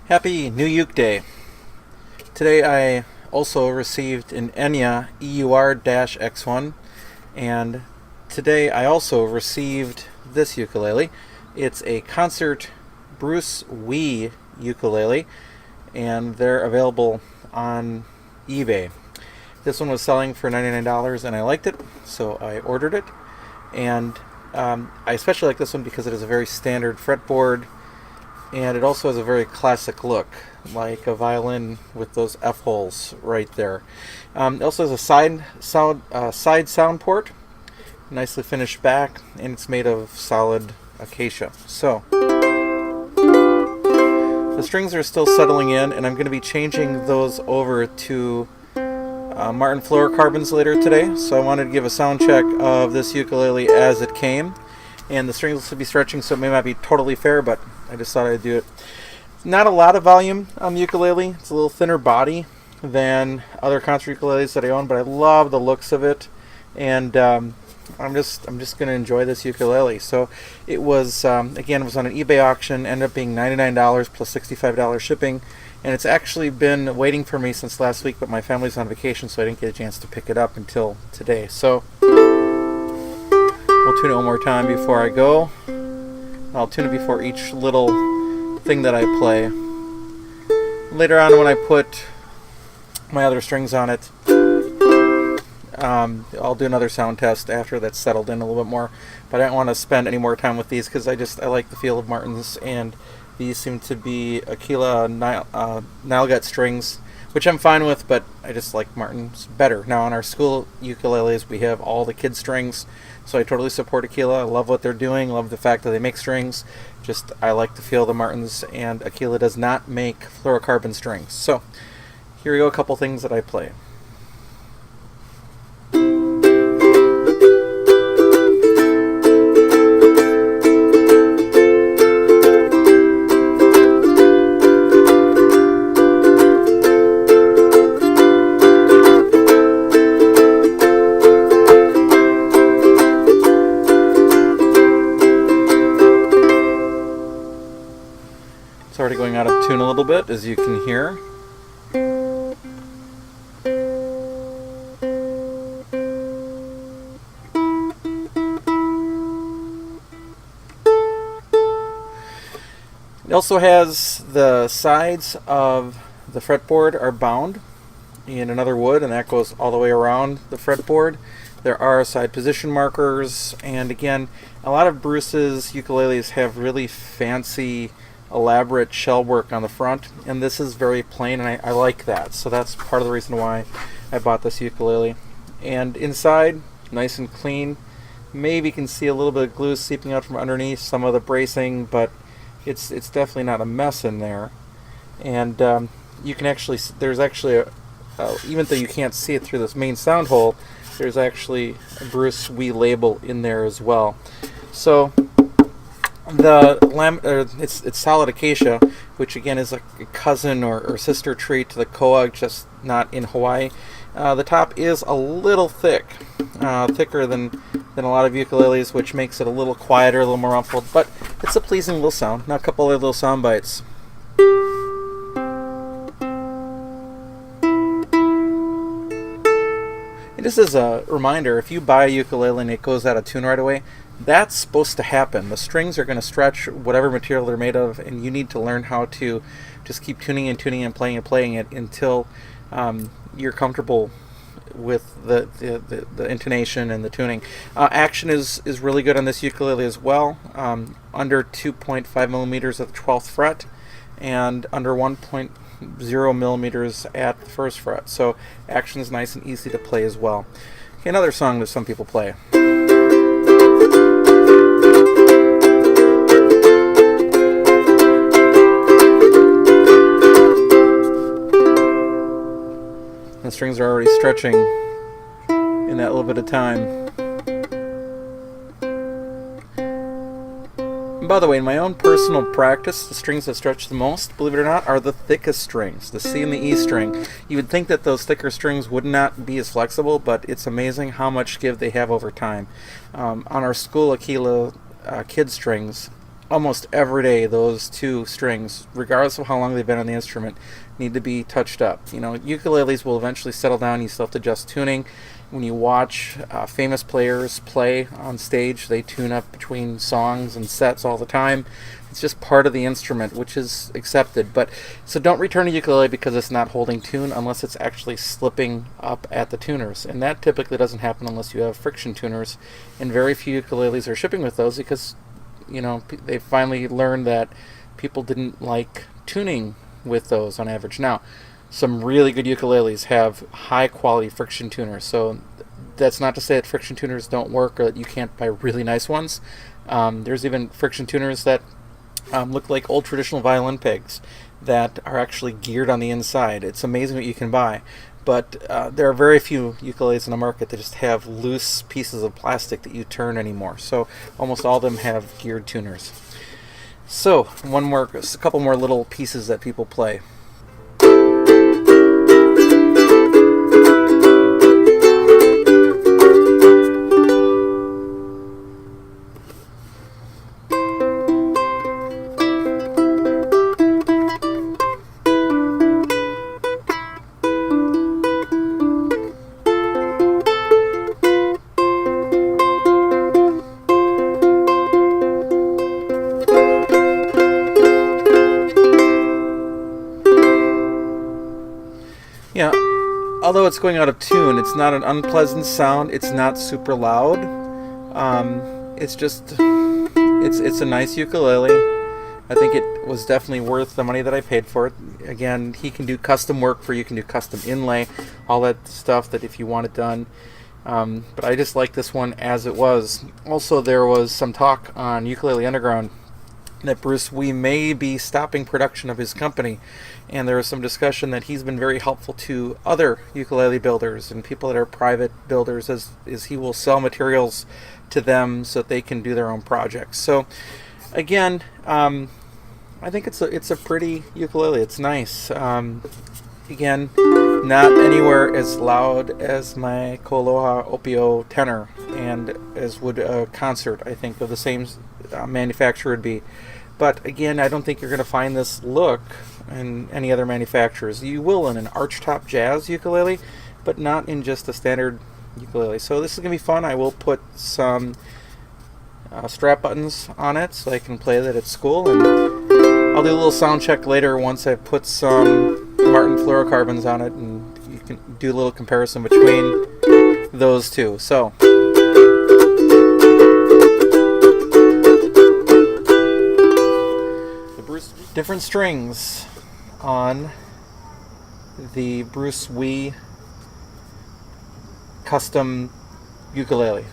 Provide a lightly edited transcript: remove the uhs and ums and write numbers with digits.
Happy New Uke Day. Today I also received an Enya EUR-X1, and today I also received this ukulele. It's a concert Bruce Wei ukulele, and they're available on eBay. This one was selling for $99 and I liked it, so I ordered it. And I especially like this one because it is a very standard fretboard, and it also has a very classic look, like a violin with those F holes right there. It also has a side sound port, nicely finished back, and it's made of solid acacia. So the strings are still settling in, and I'm going to be changing those over to Martin fluorocarbons later today. So I wanted to give a sound check of this ukulele as it came, and the strings will be stretching, so it may not be totally fair, but I just thought I'd do it. Not a lot of volume on the ukulele. It's a little thinner body than other concert ukuleles that I own, but I love the looks of it, and I'm just going to enjoy this ukulele. So it was again, it was on an eBay auction, ended up being $99 plus $65 shipping, and it's actually been waiting for me since last week, but my family's on vacation, so I didn't get a chance to pick it up until today. So we'll tune it one more time before I go. I'll tune it before each little thing that I play. Later on, when I put my other strings on it, I'll do another sound test after that's settled in a little bit more. But I don't want to spend any more time with these because I like the feel of Martin's, and these seem to be Aquila Nile gut strings, which I'm fine with, but I just like Martin's better. Now on our school ukuleles, we have all the kid strings, so I totally support Aquila. I love what they're doing, love the fact that they make strings. Just I like the feel of the Martins, and Aquila does not make fluorocarbon strings. So here we go, a couple things that I play. It's already going out of tune a little bit, as you can hear. It also has the sides of the fretboard are bound in another wood, and that goes all the way around the fretboard. There are side position markers, and again, a lot of Bruce's ukuleles have really fancy, elaborate shell work on the front, and this is very plain, and I like that. So that's part of the reason why I bought this ukulele. And inside, nice and clean. Maybe you can see a little bit of glue seeping out from underneath some of the bracing, but it's definitely not a mess in there. And you can actually, there's actually even though you can't see it through this main sound hole, there's actually a Bruce Wei label in there as well. So it's solid acacia, which again is like a cousin or sister tree to the koa, just not in Hawaii. The top is a little thicker than a lot of ukuleles, which makes it a little quieter, a little more ruffled, but it's a pleasing little sound. Now a couple other little sound bites. And just as a reminder, if you buy a ukulele and it goes out of tune right away, that's supposed to happen. The strings are going to stretch whatever material they're made of, and you need to learn how to just keep tuning and playing it until you're comfortable with the intonation and the tuning. Action is really good on this ukulele as well. Under 2.5 millimeters at the 12th fret, and under 1.0 millimeters at the 1st fret. So action is nice and easy to play as well. Okay, another song that some people play. The strings are already stretching in that little bit of time. And by the way, in my own personal practice, the strings that stretch the most, believe it or not, are the thickest strings, the C and the E string. You would think that those thicker strings would not be as flexible, but it's amazing how much give they have over time. On our school Aquila kid strings, almost every day those two strings, regardless of how long they've been on the instrument, need to be touched up. You know, ukuleles will eventually settle down. You still have to adjust tuning. When you watch famous players play on stage, they tune up between songs and sets all the time. It's just part of the instrument, which is accepted. But so don't return a ukulele because it's not holding tune unless it's actually slipping up at the tuners, and that typically doesn't happen unless you have friction tuners. And very few ukuleles are shipping with those because, you know, they finally learned that people didn't like tuning with those on average. Now, some really good ukuleles have high quality friction tuners, so that's not to say that friction tuners don't work or that you can't buy really nice ones. There's even friction tuners that look like old traditional violin pegs that are actually geared on the inside. It's amazing what you can buy, but there are very few ukuleles in the market that just have loose pieces of plastic that you turn anymore. So almost all of them have geared tuners. So a couple more little pieces that people play. Yeah, although it's going out of tune, it's not an unpleasant sound. It's not super loud. It's just, it's a nice ukulele. I think it was definitely worth the money that I paid for it. Again, he can do custom work for you. Can do custom inlay, all that stuff that if you want it done. But I just like this one as it was. Also, there was some talk on Ukulele Underground that Bruce Wei may be stopping production of his company, and there was some discussion that he's been very helpful to other ukulele builders and people that are private builders, as he will sell materials to them so that they can do their own projects. So again, I think it's a pretty ukulele. It's nice. Again, not anywhere as loud as my Koloha Opio tenor, and as would a concert, I think, of the same manufacturer would be. But again, I don't think you're going to find this look in any other manufacturers. You will in an archtop jazz ukulele, but not in just a standard ukulele. So this is going to be fun. I will put some strap buttons on it so I can play that at school, and I'll do a little sound check later once I put some Martin fluorocarbons on it, and you can do a little comparison between those two. So different strings on the Bruce Wei custom ukulele.